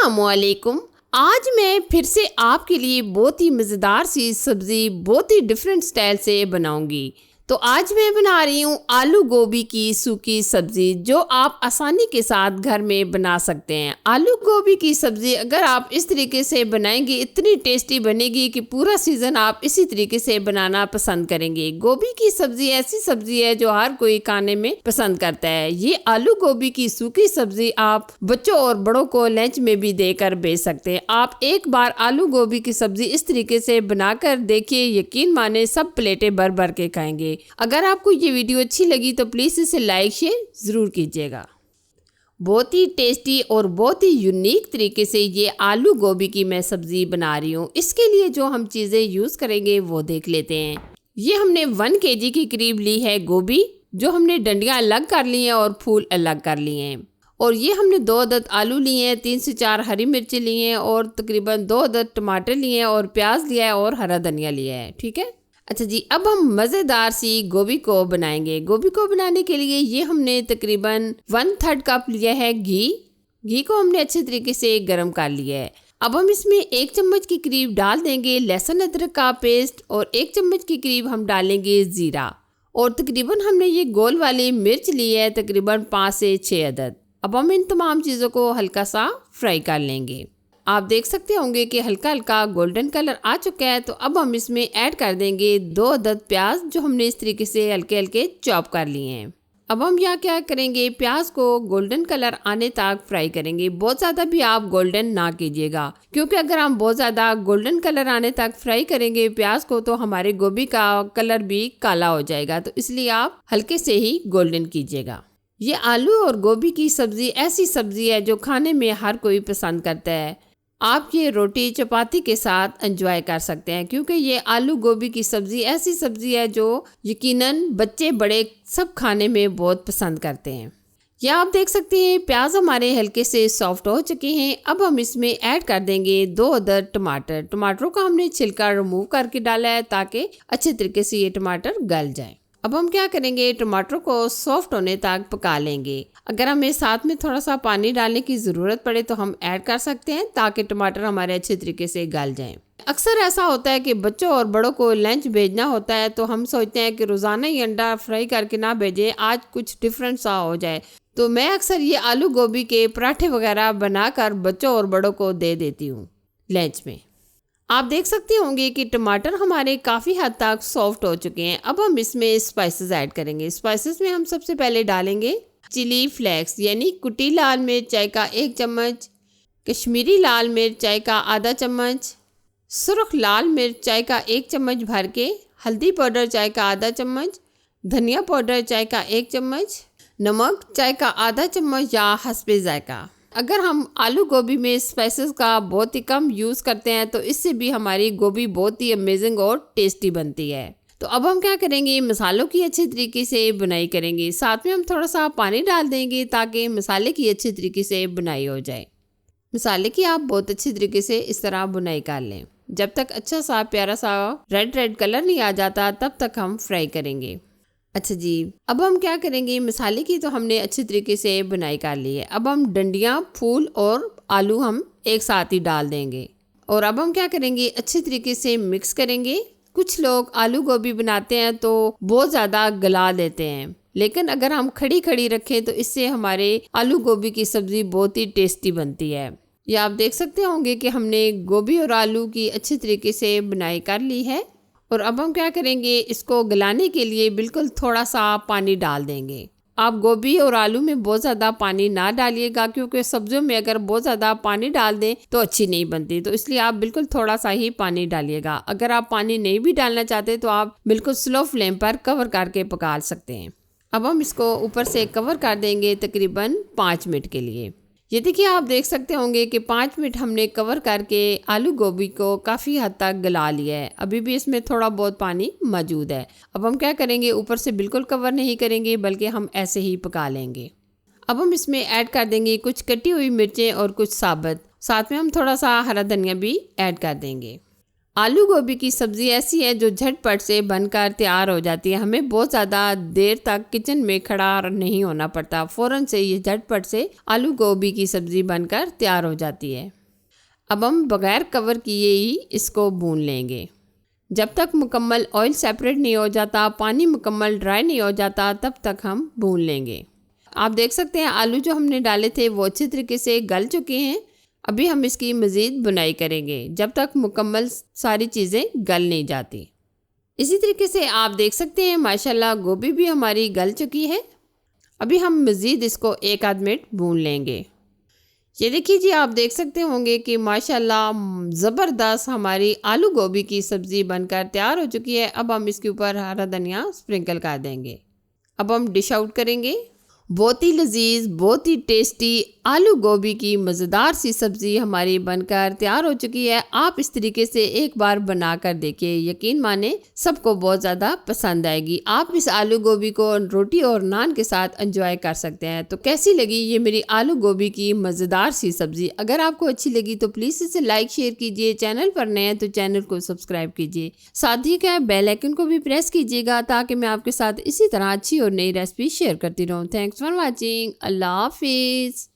अस्सलामुअलैकुम। आज मैं फिर से आपके लिए बहुत ही मज़ेदार सी सब्ज़ी बहुत ही डिफरेंट स्टाइल से बनाऊंगी। तो आज मैं बना रही हूँ आलू गोभी की सूखी सब्ज़ी, जो आप आसानी के साथ घर में बना सकते हैं। आलू गोभी की सब्ज़ी अगर आप इस तरीके से बनाएंगे इतनी टेस्टी बनेगी कि पूरा सीज़न आप इसी तरीके से बनाना पसंद करेंगे। गोभी की सब्ज़ी ऐसी सब्ज़ी है जो हर कोई खाने में पसंद करता है। ये आलू गोभी की सूखी सब्ज़ी आप बच्चों और बड़ों को लंच में भी देकर भेज सकते हैं। आप एक बार आलू गोभी की सब्ज़ी इस तरीके से बनाकर देखिए, यकीन माने सब प्लेटें भर भर के खाएंगे। अगर आपको ये वीडियो अच्छी लगी तो प्लीज़ इसे लाइक शेयर ज़रूर कीजिएगा। बहुत ही टेस्टी और बहुत ही यूनिक तरीके से ये आलू गोभी की मैं सब्ज़ी बना रही हूँ। इसके लिए जो हम चीज़ें यूज़ करेंगे वो देख लेते हैं। ये हमने 1 kg के करीब ली है गोभी, जो हमने डंडियाँ अलग कर ली हैं और फूल अलग कर लिए हैं। और ये हमने 2 अदद आलू लिए हैं, 3 से 4 हरी मिर्ची लिए हैं और तकरीबन 2 अदद टमाटर लिए हैं और प्याज लिया है और हरा धनिया लिया है। ठीक है, अच्छा जी, अब हम मज़ेदार सी गोभी को बनाएंगे। गोभी को बनाने के लिए ये हमने तकरीबन 1/3 कप लिया है घी को हमने अच्छे तरीके से गर्म कर लिया है। अब हम इसमें 1 चम्मच के करीब डाल देंगे लहसुन अदरक का पेस्ट और 1 चम्मच के करीब हम डालेंगे ज़ीरा। और तकरीबन हमने ये गोल वाली मिर्च ली है तकरीबन 5 से 6 अदद। अब हम इन तमाम चीज़ों को हल्का सा फ्राई कर लेंगे। आप देख सकते होंगे कि हल्का हल्का गोल्डन कलर आ चुका है। तो अब हम इसमें ऐड कर देंगे 2 अदद प्याज, जो हमने इस तरीके से हल्के हल्के चॉप कर लिए हैं। अब हम यहाँ क्या करेंगे, प्याज को गोल्डन कलर आने तक फ्राई करेंगे। बहुत ज़्यादा भी आप गोल्डन ना कीजिएगा, क्योंकि अगर हम बहुत ज़्यादा गोल्डन कलर आने तक फ्राई करेंगे प्याज को तो हमारे गोभी का कलर भी काला हो जाएगा। तो इसलिए आप हल्के से ही गोल्डन कीजिएगा। ये आलू और गोभी की सब्ज़ी ऐसी सब्ज़ी है जो खाने में हर कोई पसंद करता है। आप ये रोटी चपाती के साथ एंजॉय कर सकते हैं, क्योंकि ये आलू गोभी की सब्ज़ी ऐसी सब्ज़ी है जो यकीनन बच्चे बड़े सब खाने में बहुत पसंद करते हैं। या आप देख सकते हैं प्याज हमारे हल्के से सॉफ्ट हो चुके हैं। अब हम इसमें ऐड कर देंगे 2 अदद टमाटर। टमाटरों का हमने छिलका रिमूव करके डाला है ताकि अच्छे तरीके से ये टमाटर गल जाए। अब हम क्या करेंगे, टमाटर को सॉफ्ट होने तक पका लेंगे। अगर हमें साथ में थोड़ा सा पानी डालने की ज़रूरत पड़े तो हम ऐड कर सकते हैं, ताकि टमाटर हमारे अच्छे तरीके से गल जाएं। अक्सर ऐसा होता है कि बच्चों और बड़ों को लंच भेजना होता है तो हम सोचते हैं कि रोज़ाना ही अंडा फ्राई करके ना भेजें, आज कुछ डिफरेंट सा हो जाए। तो मैं अक्सर ये आलू गोभी के पराठे वगैरह बनाकर बच्चों और बड़ों को दे देती हूँ लंच में। आप देख सकते होंगे कि टमाटर हमारे काफ़ी हद तक सॉफ्ट हो चुके हैं। अब हम इसमें स्पाइसेस ऐड करेंगे। स्पाइसेस में हम सबसे पहले डालेंगे चिली फ्लेक्स, यानी कुटी लाल मिर्च चाय का 1 चम्मच, कश्मीरी लाल मिर्च चाय का आधा चम्मच, सुर्ख लाल मिर्च चाय का 1 चम्मच भर के, हल्दी पाउडर चाय का आधा चम्मच, धनिया पाउडर चाय का 1 चम्मच, नमक चाय का आधा चम्मच या हस्बे जायका। अगर हम आलू गोभी में स्पाइसेस का बहुत ही कम यूज़ करते हैं तो इससे भी हमारी गोभी बहुत ही अमेजिंग और टेस्टी बनती है। तो अब हम क्या करेंगे, मसालों की अच्छी तरीके से बुनाई करेंगे। साथ में हम थोड़ा सा पानी डाल देंगे ताकि मसाले की अच्छी तरीके से बुनाई हो जाए। मसाले की आप बहुत अच्छी तरीके से इस तरह बुनाई कर लें। जब तक अच्छा सा प्यारा सा रेड कलर नहीं आ जाता तब तक हम फ्राई करेंगे। अच्छा जी, अब हम क्या करेंगे, मसाले की तो हमने अच्छी तरीके से बुनाई कर ली है। अब हम डंडियाँ, फूल और आलू हम एक साथ ही डाल देंगे। और अब हम क्या करेंगे, अच्छी तरीके से मिक्स करेंगे। कुछ लोग आलू गोभी बनाते हैं तो बहुत ज़्यादा गला देते हैं, लेकिन अगर हम खड़ी खड़ी रखें तो इससे हमारे आलू गोभी की सब्ज़ी बहुत ही टेस्टी बनती है। या आप देख सकते होंगे कि हमने गोभी और आलू की अच्छी तरीके से बुनाई कर ली है। और अब हम क्या करेंगे, इसको गलाने के लिए बिल्कुल थोड़ा सा पानी डाल देंगे। आप गोभी और आलू में बहुत ज़्यादा पानी ना डालिएगा, क्योंकि सब्जियों में अगर बहुत ज़्यादा पानी डाल दें तो अच्छी नहीं बनती। तो इसलिए आप बिल्कुल थोड़ा सा ही पानी डालिएगा। अगर आप पानी नहीं भी डालना चाहते तो आप बिल्कुल स्लो फ्लेम पर कवर करके पका सकते हैं। अब हम इसको ऊपर से कवर कर देंगे तकरीबन 5 मिनट के लिए। ये देखिए, आप देख सकते होंगे कि 5 मिनट हमने कवर करके आलू गोभी को काफ़ी हद तक गला लिया है। अभी भी इसमें थोड़ा बहुत पानी मौजूद है। अब हम क्या करेंगे, ऊपर से बिल्कुल कवर नहीं करेंगे बल्कि हम ऐसे ही पका लेंगे। अब हम इसमें ऐड कर देंगे कुछ कटी हुई मिर्चें और कुछ साबुत। साथ में हम थोड़ा सा हरा धनिया भी ऐड कर देंगे। आलू गोभी की सब्ज़ी ऐसी है जो झटपट से बनकर तैयार हो जाती है। हमें बहुत ज़्यादा देर तक किचन में खड़ा नहीं होना पड़ता, फ़ौरन से ये झटपट से आलू गोभी की सब्ज़ी बनकर तैयार हो जाती है। अब हम बग़ैर कवर किए ही इसको भून लेंगे। जब तक मुकम्मल ऑयल सेपरेट नहीं हो जाता, पानी मुकम्मल ड्राई नहीं हो जाता, तब तक हम भून लेंगे। आप देख सकते हैं आलू जो हमने डाले थे वो अच्छे तरीके से गल चुके हैं। अभी हम इसकी मज़ीद बुनाई करेंगे जब तक मुकम्मल सारी चीज़ें गल नहीं जाती। इसी तरीके से आप देख सकते हैं माशाल्लाह गोभी भी हमारी गल चुकी है। अभी हम मज़ीद इसको 1 आध मिनट भून लेंगे। ये देखिए जी, आप देख सकते होंगे कि माशाल्लाह ज़बरदस्त हमारी आलू गोभी की सब्ज़ी बनकर तैयार हो चुकी है। अब हम इसके ऊपर हरा धनिया स्प्रिंकल कर देंगे। अब हम डिश आउट करेंगे। बहुत ही लजीज, बहुत ही टेस्टी आलू गोभी की मज़ेदार सी सब्ज़ी हमारी बनकर तैयार हो चुकी है। आप इस तरीके से एक बार बना कर देखिए, यकीन माने सबको बहुत ज़्यादा पसंद आएगी। आप इस आलू गोभी को रोटी और नान के साथ एंजॉय कर सकते हैं। तो कैसी लगी ये मेरी आलू गोभी की मज़ेदार सी सब्ज़ी? अगर आपको अच्छी लगी तो प्लीज़ इसे लाइक शेयर कीजिए। चैनल पर नए हैं तो चैनल को सब्सक्राइब कीजिए। साथ ही क्या बेल आइकन को भी प्रेस कीजिएगा ताकि मैं आपके साथ इसी तरह अच्छी और नई रेसिपी शेयर करती रहूँ। Thanks for watching. अल्लाह हाफिज़।